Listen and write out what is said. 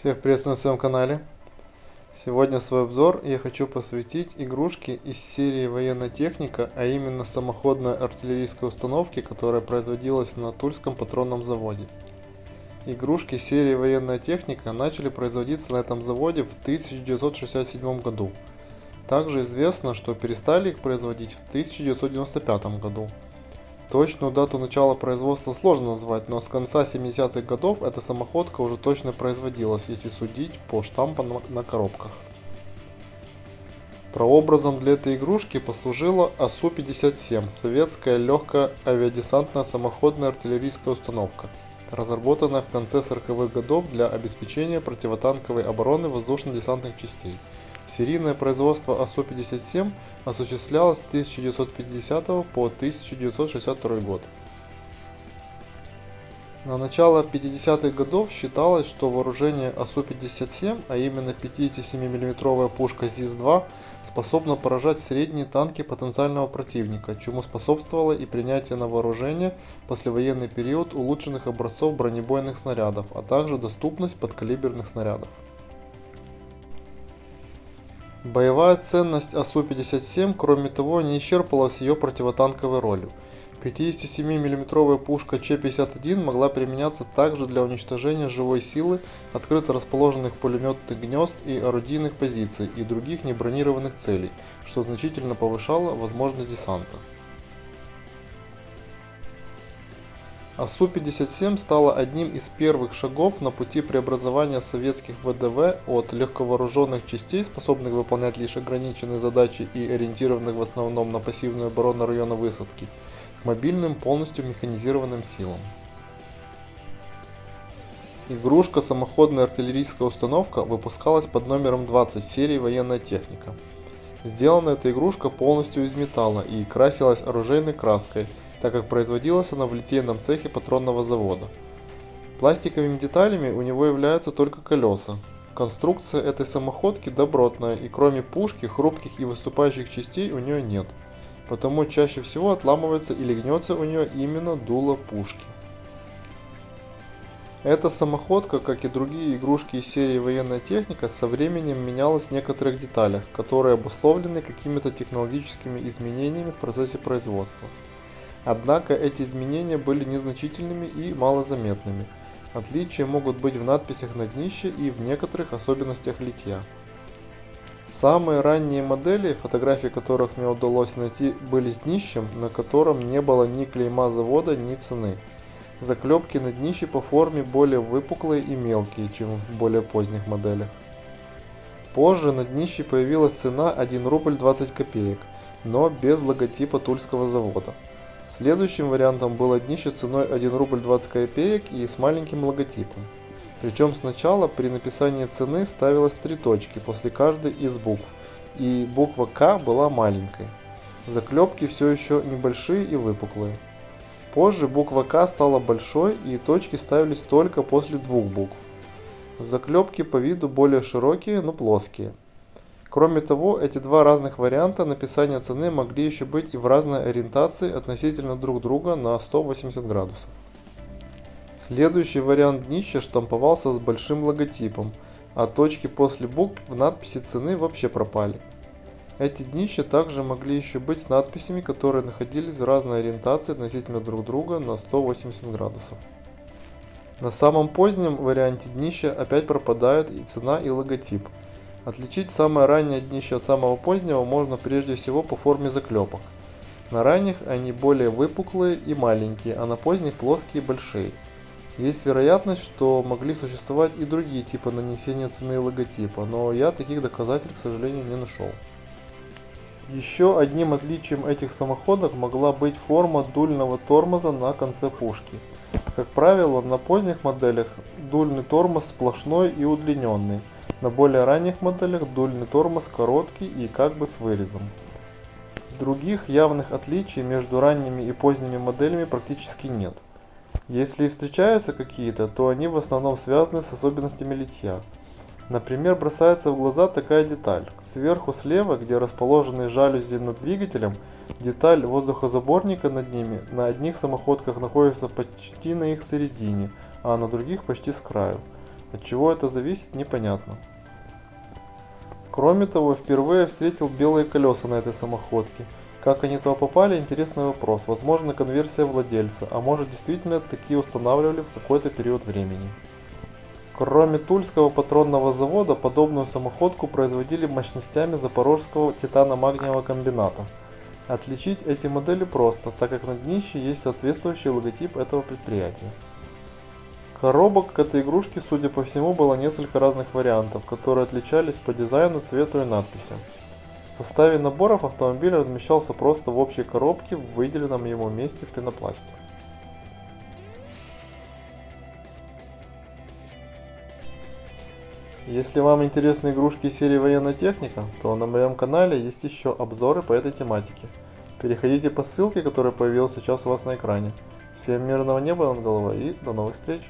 Всех приветствую на своем канале. Сегодня свой обзор я хочу посвятить игрушке из серии военная техника, а именно самоходной артиллерийской установки, которая производилась на Тульском патронном заводе. Игрушки серии военная техника начали производиться на этом заводе в 1967 году. Также известно, что перестали их производить в 1995 году. Точную дату начала производства сложно назвать, но с конца 70-х годов эта самоходка уже точно производилась, если судить по штампам на коробках. Прообразом для этой игрушки послужила АСУ-57, советская легкая авиадесантная самоходная артиллерийская установка, разработанная в конце 40-х годов для обеспечения противотанковой обороны воздушно-десантных частей. Серийное производство АСУ-57 осуществлялось с 1950 по 1962 год. На начало 50-х годов считалось, что вооружение АСУ-57, а именно 57 мм пушка ЗИС-2, способно поражать средние танки потенциального противника, чему способствовало и принятие на вооружение в послевоенный период улучшенных образцов бронебойных снарядов, а также доступность подкалиберных снарядов. Боевая ценность АСУ-57, кроме того, не исчерпывалась ее противотанковой ролью. 57 мм пушка Ч-51 могла применяться также для уничтожения живой силы, открыто расположенных пулеметных гнезд и орудийных позиций и других небронированных целей, что значительно повышало возможность десанта. АСУ-57 стала одним из первых шагов на пути преобразования советских ВДВ от легковооруженных частей, способных выполнять лишь ограниченные задачи и ориентированных в основном на пассивную оборону района высадки, к мобильным, полностью механизированным силам. Игрушка самоходная артиллерийская установка выпускалась под номером 20 серии военная техника. Сделана эта игрушка полностью из металла и красилась оружейной краской, так как производилась она в литейном цехе патронного завода. Пластиковыми деталями у него являются только колеса. Конструкция этой самоходки добротная, и кроме пушки, хрупких и выступающих частей у нее нет, потому чаще всего отламывается или гнется у нее именно дуло пушки. Эта самоходка, как и другие игрушки из серии военная техника, со временем менялась в некоторых деталях, которые обусловлены какими-то технологическими изменениями в процессе производства. Однако эти изменения были незначительными и малозаметными. Отличия могут быть в надписях на днище и в некоторых особенностях литья. Самые ранние модели, фотографии которых мне удалось найти, были с днищем, на котором не было ни клейма завода, ни цены. Заклепки на днище по форме более выпуклые и мелкие, чем в более поздних моделях. Позже на днище появилась цена 1 рубль 20 копеек, но без логотипа Тульского завода. Следующим вариантом было днище ценой 1 рубль 20 копеек и с маленьким логотипом. Причем сначала при написании цены ставилось 3 точки после каждой из букв, и буква К была маленькой. Заклепки все еще небольшие и выпуклые. Позже буква К стала большой, и точки ставились только после 2 букв. Заклепки по виду более широкие, но плоские. Кроме того, эти два разных варианта написания цены могли еще быть и в разной ориентации относительно друг друга на 180 градусов. Следующий вариант днища штамповался с большим логотипом, а точки после букв в надписи цены вообще пропали. Эти днища также могли еще быть с надписями, которые находились в разной ориентации относительно друг друга на 180 градусов. На самом позднем варианте днища опять пропадают и цена, и логотип. Отличить самое раннее днище от самого позднего можно прежде всего по форме заклепок. На ранних они более выпуклые и маленькие, а на поздних плоские и большие. Есть вероятность, что могли существовать и другие типы нанесения цены и логотипа, но я таких доказательств, к сожалению, не нашел. Еще одним отличием этих самоходок могла быть форма дульного тормоза на конце пушки. Как правило, на поздних моделях дульный тормоз сплошной и удлиненный. На более ранних моделях дульный тормоз короткий и как бы с вырезом. Других явных отличий между ранними и поздними моделями практически нет. Если и встречаются какие-то, то они в основном связаны с особенностями литья. Например, бросается в глаза такая деталь. Сверху слева, где расположены жалюзи над двигателем, деталь воздухозаборника над ними на одних самоходках находится почти на их середине, а на других почти с краю. От чего это зависит, непонятно. Кроме того, впервые я встретил белые колеса на этой самоходке. Как они туда попали, интересный вопрос. Возможно, конверсия владельца, а может действительно такие устанавливали в какой-то период времени. Кроме Тульского патронного завода, подобную самоходку производили мощностями Запорожского титано-магниевого комбината. Отличить эти модели просто, так как на днище есть соответствующий логотип этого предприятия. Коробок к этой игрушке, судя по всему, было несколько разных вариантов, которые отличались по дизайну, цвету и надписям. В составе наборов автомобиль размещался просто в общей коробке в выделенном ему месте в пенопласте. Если вам интересны игрушки серии военная техника, то на моем канале есть еще обзоры по этой тематике. Переходите по ссылке, которая появилась сейчас у вас на экране. Всем мирного неба над головой и до новых встреч!